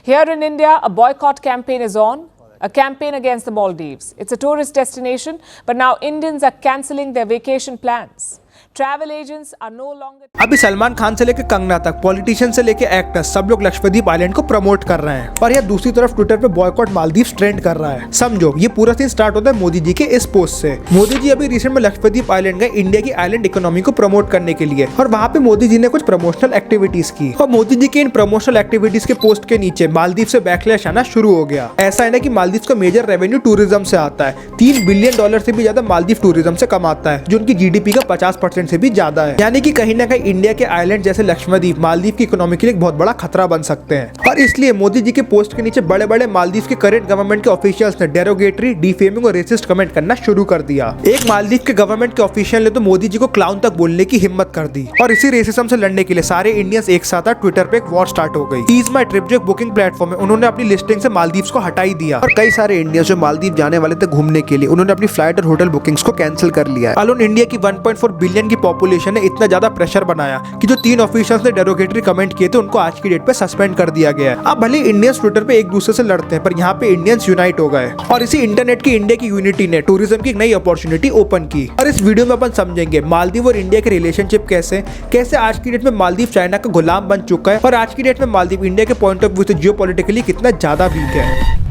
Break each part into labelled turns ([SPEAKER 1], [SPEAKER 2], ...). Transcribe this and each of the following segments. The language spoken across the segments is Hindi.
[SPEAKER 1] Here in India, a boycott campaign is on, a campaign against the Maldives. It's a tourist destination, but now Indians are cancelling their vacation plans. Travel agents are no longer...
[SPEAKER 2] अभी सलमान खान से लेकर कंगना तक, पॉलिटिशियन से लेकर एक्टर्स, सब लोग लक्षद्वीप आइलैंड को प्रमोट कर रहे हैं। और यह दूसरी तरफ ट्विटर पे बॉयकॉट मालदीव्स ट्रेंड कर रहा है। समझो, ये पूरा सीन स्टार्ट होता है मोदी जी के इस पोस्ट से। मोदी जी अभी रिसेंट में लक्षद्वीप आइलैंड गए इंडिया की आइलैंड इकोनॉमी को प्रमोट करने के लिए, और वहाँ पे मोदी जी ने कुछ प्रमोशनल एक्टिविटीज की। और मोदी जी के इन प्रमोशनल एक्टिविटीज के पोस्ट के नीचे मालदीव से बैकलैश आना शुरू हो गया। ऐसा है ना कि मालदीव का मेजर रेवेन्यू टूरिज्म से आता है। $3 बिलियन से भी ज्यादा मालदीव टूरिज्म से कमाता है, जो उनकी जीडीपी का 50% से भी ज्यादा है। यानी कि कहीं ना कहीं इंडिया के आइलैंड जैसे लक्षद्वीप मालदीव की इकोनॉमी के लिए बहुत बड़ा खतरा बन सकते हैं। और इसलिए मोदी जी के पोस्ट के नीचे बड़े बड़े मालदीव के करंट गवर्नमेंट के ऑफिशियल्स ने डेरोगेटरी, डिफेमिंग और रेसिस्ट कमेंट करना शुरू कर दिया। एक मालदीव के गवर्नमेंट के ऑफिशियल ने तो मोदी जी को क्लाउन तक बोलने की हिम्मत कर दी। और इसी रेसिज्म से लड़ने के लिए सारे इंडियंस एक साथ ट्विटर पे एक वॉर स्टार्ट हो गई। ईज माई ट्रिप जो एक बुकिंग प्लेटफॉर्म है, उन्होंने अपनी लिस्टिंग से मालदीव्स को हटा ही दिया। और कई सारे इंडियंस जो मालदीव जाने वाले थे घूमने के लिए, उन्होंने अपनी फ्लाइट और होटल बुकिंग्स को कैंसिल कर लिया। अलोन इंडिया की 1.4 बिलियन की पॉपुलेशन ने इतना ज्यादा प्रेशर बनाया कि जो 3 ऑफिशियल्स ने डेरोगेटरी कमेंट किए थे उनको आज की डेट पे सस्पेंड कर दिया गया है। अब भले इंडियंस ट्विटर पे एक दूसरे से लड़ते हैं, पर यहाँ पे इंडियंस यूनाइट हो गए। और इसी इंटरनेट की इंडिया की यूनिटी ने टूरिज्म की एक नई अपॉर्चुनिटी ओपन की। और इस वीडियो में अपन समझेंगे मालदीव और इंडिया के रिलेशनशिप कैसे आज की डेट में मालदीव चाइना का गुलाम बन चुका है, और आज की डेट में मालदीव इंडिया के पॉइंट ऑफ व्यू से जियोपॉलिटिकली कितना ज्यादा वीक है।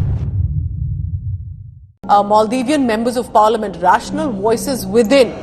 [SPEAKER 3] Maldivian members of parliament, rational voices within,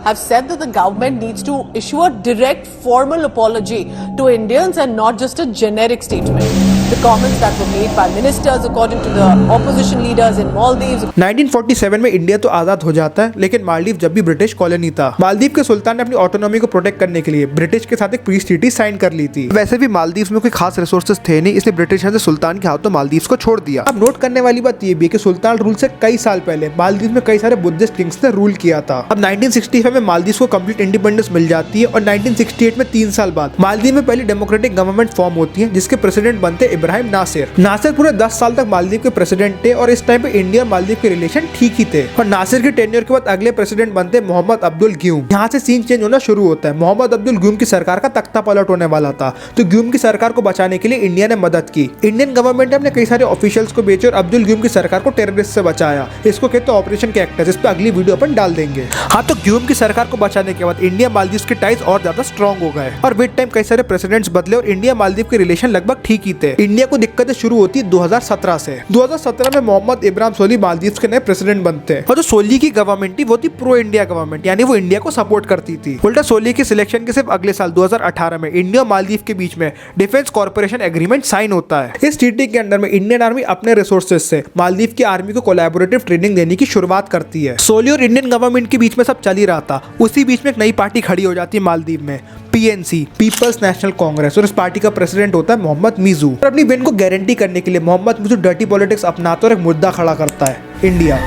[SPEAKER 3] have said that the government needs to issue a direct formal apology to Indians and not just a generic statement. The comments that were made by ministers, according to the opposition leaders in Maldives.
[SPEAKER 2] 1947 में इंडिया तो आजाद हो जाता है, लेकिन मालदीव जब भी ब्रिटिश कॉलोनी था। मालदीव के सुल्तान ने अपनी ऑटोनॉमी को प्रोटेक्ट करने के लिए ब्रिटिश के साथ एक पीस ट्रीटी साइन कर ली थी। वैसे भी मालदीव में कोई खास रिसोर्सेज थे नहीं, इसलिए ब्रिटिश ने सुल्तान के हाथों मालदीव को छोड़ दिया। अब नोट करने वाली बात ये भी है कि सुल्तान रूल से कई साल पहले मालदीव में कई सारे बुद्धिस्ट किंग्स ने रूल किया था। अब 1965 में मालदीव को कंप्लीट इंडिपेंडेंस मिल जाती है, और 1968 में 3 साल बाद मालदीव में पहली डेमोक्रेटिक गवर्नमेंट फॉर्म होती है, जिसके प्रेसिडेंट बनते इब्राहिम नासिर पूरे 10 साल तक मालदीव के प्रेसिडेंट थे, और इस टाइम पे इंडिया मालदीव के रिलेशन ठीक ही थे। और नासिर के टेन्योर के बाद अगले प्रेसिडेंट बनते मोहम्मद अब्दुल ग्यूम। यहाँ से सीन चेंज होना शुरू होता है। मोहम्मद अब्दुल ग्यूम की सरकार का तख्ता पलट होने वाला था, तो ग्यूम की सरकार को बचाने के लिए इंडिया ने मदद की। इंडियन गवर्नमेंट ने अपने कई सारे ऑफिशियल्स को बेचे और अब्दुल ग्यूम की सरकार को टेररिस्ट से बचाया। इसको कहते हैं ऑपरेशन कैक्टस। इस पे अगली वीडियो अपन डाल देंगे। हाँ, तो ग्यूम की सरकार को बचाने के बाद इंडिया मालदीव के टाइज और ज्यादा स्ट्रॉन्ग हो गए, और विद टाइम कई सारे प्रेसिडेंट्स बदले और इंडिया मालदीव के रिलेशन लगभग ठीक ही थे। इंडिया को दिक्कतें शुरू होती 2017 से। 2017 में मोहम्मद इब्राहिम सोली मालदीव के नए प्रेसिडेंट बनते हैं, और जो सोली की गवर्नमेंट थी वो थी प्रो इंडिया गवर्नमेंट, यानी वो इंडिया को सपोर्ट करती थी। उल्टा सोली की सिलेक्शन के सिर्फ अगले साल 2018 में इंडिया मालदीव के बीच में डिफेंस कॉर्पोरेशन एग्रीमेंट साइन होता है। इस ट्रीटी के अंडर में इंडियन आर्मी अपने रिसोर्सेज से मालदीव की आर्मी को कोलैबोरेटिव ट्रेनिंग देने की शुरुआत करती है। सोली और इंडियन गवर्नमेंट के बीच में सब चल ही रहा था, उसी बीच में एक नई पार्टी खड़ी हो जाती है मालदीव में, पीएनसी, पीपल्स नेशनल कांग्रेस, और इस पार्टी का प्रेसिडेंट होता है मोहम्मद मिजू। और अपनी विन को गारंटी करने के लिए मोहम्मद मिजू डर्टी पॉलिटिक्स अपनाता और एक मुद्दा खड़ा करता है, इंडिया।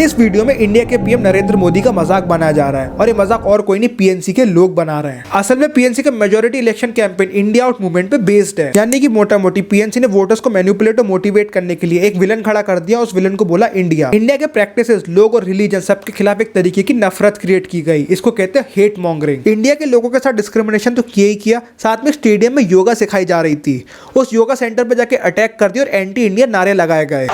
[SPEAKER 2] इस वीडियो में इंडिया के पीएम नरेंद्र मोदी का मजाक बनाया जा रहा है, और ये मजाक और कोई नहीं पीएनसी के लोग बना रहे हैं। असल में पीएनसी का majority election campaign India out movement पे बेस्ड है, यानी कि मोटा मोटी पीएनसी ने वोटर्स को मैनिपुलेट और मोटिवेट करने के लिए एक विलन खड़ा कर दिया, उस विलन को बोला इंडिया। इंडिया के प्रैक्टिसेस, लोग और रिलीजन सबके खिलाफ एक तरीके की नफरत क्रिएट की गई। इसको कहते हैं हेट मॉन्गरिंग। इंडिया के लोगों के साथ डिस्क्रिमिनेशन तो किया ही किया, साथ में स्टेडियम में योगा सिखाई जा रही थी, उस योगा सेंटर पर जाके अटैक कर दिया और एंटी इंडिया नारे लगाए गए।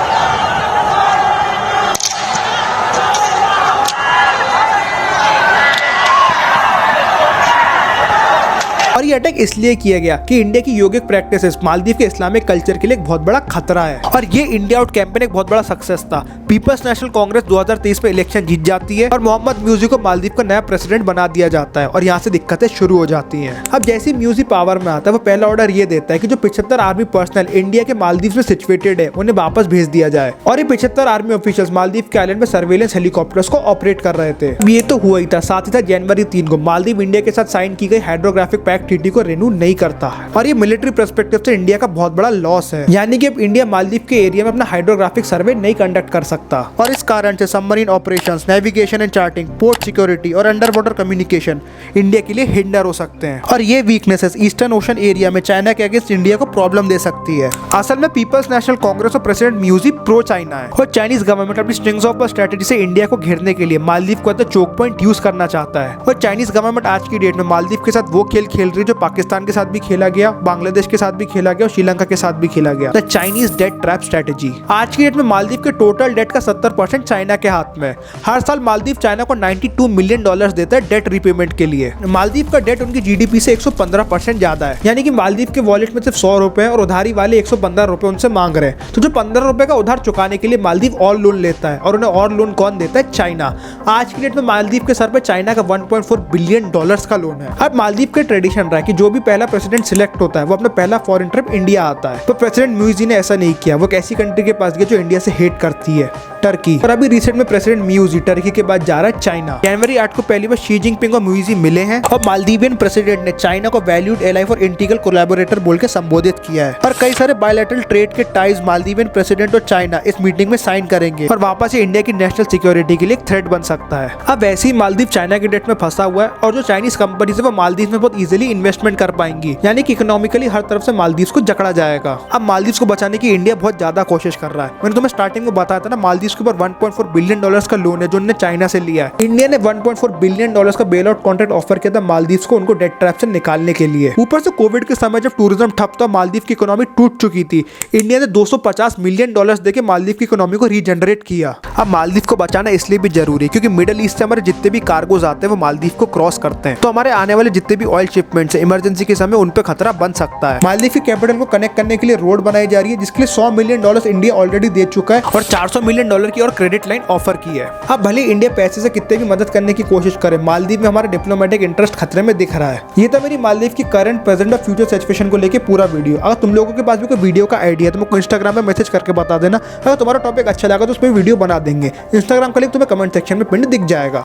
[SPEAKER 2] और ये अटैक इसलिए किया गया कि इंडिया की योगिक प्रैक्टिसेस मालदीव के इस्लामिक कल्चर के लिए एक बहुत बड़ा खतरा है। और ये इंडिया आउट कैंपेन एक बहुत बड़ा सक्सेस था। पीपल्स नेशनल कांग्रेस 2023 में इलेक्शन जीत जाती है, और मोहम्मद म्यूजी को मालदीव का नया प्रेसिडेंट बना दिया जाता है, और यहाँ से दिक्कतें शुरू हो जाती हैं। अब जैसे म्यूजी पावर में आता है, वो पहला ऑर्डर ये देता है कि जो 75 आर्मी पर्सनल इंडिया के मालदीव में सिचुएटेड है, उन्हें वापस भेज दिया जाए। और ये 75 आर्मी ऑफिशियल्स मालदीव के आइलैंड में सर्वेलेंस हेलीकॉप्टर्स को ऑपरेट कर रहे थे। ये तो हुआ ही था। साथ ही साथ जनवरी 3 को मालदीव इंडिया के साथ साइन की गई हाइड्रोग्राफिक पैक्ट ट्रीटी को रिन्यू नहीं करता है और ये मिलिट्री पर्सपेक्टिव से इंडिया का बहुत बड़ा लॉस है। यानी कि अब इंडिया मालदीव के एरिया में अपना हाइड्रोग्राफिक सर्वे नहीं कंडक्ट कर सकता और इस कारण से submarine operations, navigation and charting, port security और अंडर वाटर कम्युनिकेशन इंडिया के लिए हिंडर हो सकते हैं और ये वीकनेसेस ईस्टर्न ओशन एरिया में चाइना के अगेंस्ट इंडिया को प्रॉब्लम दे सकती है। असल में पीपल्स नेशनल कांग्रेस और प्रेसिडेंट म्यूजी प्रो चाइना है और चाइनीज गवर्नमेंट अपनी स्ट्रिंग्स ऑफ स्ट्रेटजी से इंडिया को घेरने के लिए मालदीव को as a choke point use करना चाहता है और चाइनीज गवर्नमेंट आज की डेट में मालदीव के साथ वो खेल खेल रही है जो पाकिस्तान के साथ भी खेला गया, बांग्लादेश के साथ भी खेला गया और श्रीलंका के साथ भी खेला गया, the Chinese debt trap strategy. आज की डेट में मालदीव के टोटल डेट का 70% चाइना के हाथ में। हर साल मालदीव चाइना को $92 मिलियन देता है डेट रीपेमेंट के लिए। मालदीव का डेट उनकी जीडीपी से 115% ज्यादा है, यानी कि मालदीव के वॉलेट में सिर्फ 100 रुपए और उधारी वाले 115 रुपए उनसे मांग रहे हैं। तो जो 15 रुपए का उधार चुकाने के लिए मालदीव और लोन लेता है और उन्हें और लोन कौन देता है? चाइना। आज की डेट में मालदीव के सर पे चाइना का $1.4 बिलियन का लोन है। अब मालदीव के ट्रेडिशन रहा है कि जो भी पहला प्रेसिडेंट सिलेक्ट होता है वो अपना पहला फॉरेन ट्रिप इंडिया आता है, तो प्रेसिडेंट म्यूजी ने ऐसा नहीं किया। वो एक ऐसी कंट्री के पास गया जो इंडिया से हेट करती है, टर्की। और अभी रिसेंट में प्रेसिडेंट म्यूजी टर्की के बाद जा रहा है चाइना। जनवरी 8 को पहली बार शी जिनपिंग और म्यूजी मिले हैं और मालदीवियन प्रेसिडेंट ने चाइना को valued ally for integral collaborator बोल के संबोधित किया है और कई सारे बायलैटरल ट्रेड के टाइज मालदीवियन प्रेसिडेंट और चाइना इस मीटिंग में साइन करेंगे और वापस ये इंडिया की नेशनल सिक्योरिटी के लिए एक थ्रेट बन सकता है। अब वैसे ही मालदीव चाइना के डेट में फंसा हुआ है और जो चाइनीज कंपनीज है वो मालदीव में बहुत इजीली इन्वेस्टमेंट कर पाएंगी, यानी कि इकोनॉमिकली हर तरफ से मालदीव को जकड़ा जाएगा। अब मालदीव को बचाने की इंडिया बहुत ज्यादा कोशिश कर रहा है। मैंने तुम्हें स्टार्टिंग में बताया था ना, मालदीव के ऊपर $1.4 बिलियन का लोन है जो उन्होंने चाइना से लिया है। इंडिया ने $1.4 बिलियन का बेल आउट कॉन्ट्रैक्ट ऑफर किया था मालदीव को उनको डेट ट्रैप से निकालने के लिए। ऊपर से कोविड के समय जब टूरिज्म ठप था, मालदीव की इकोनॉमी टूट चुकी थी। इंडिया ने $250 मिलियन देके मालदीव की इकोनॉमी को रीजनरेट किया। अब मालदीव को बचाना इसलिए भी जरूरी है क्योंकि मिडिल ईस्ट से हमारे जितने भी कार्गोज आते हैं वो मालदीव को क्रॉस करते हैं, तो हमारे आने वाले जितने भी ऑयल शिपमेंट्स है इमरजेंसी के समय उन पे खतरा बन सकता है। मालदीव की कैपिटल को कनेक्ट करने के लिए रोड बनाई जा रही है जिसके लिए $100 मिलियन इंडिया ऑलरेडी दे चुका है और $400 मिलियन की और क्रेडिट लाइन ऑफर की है। अब भले इंडिया पैसे से कितने भी मदद करने की कोशिश करे, मालदीव में हमारा डिप्लोमेटिक इंटरेस्ट खतरे में दिख रहा है। ये तो मेरी मालदीव की करंट, प्रेजेंट और फ्यूचर सिचुएशन को लेके पूरा वीडियो। अगर तुम लोगों के पास भी कोई वीडियो का आइडिया है तो मुझको इंस्टाग्राम में मैसेज करके बता देना। अगर तुम्हारा टॉपिक अच्छा लगा तो उस पर वीडियो बना देंगे। इंस्टाग्राम का लिंक तुम्हें कमेंट सेक्शन में पिन दिख जाएगा।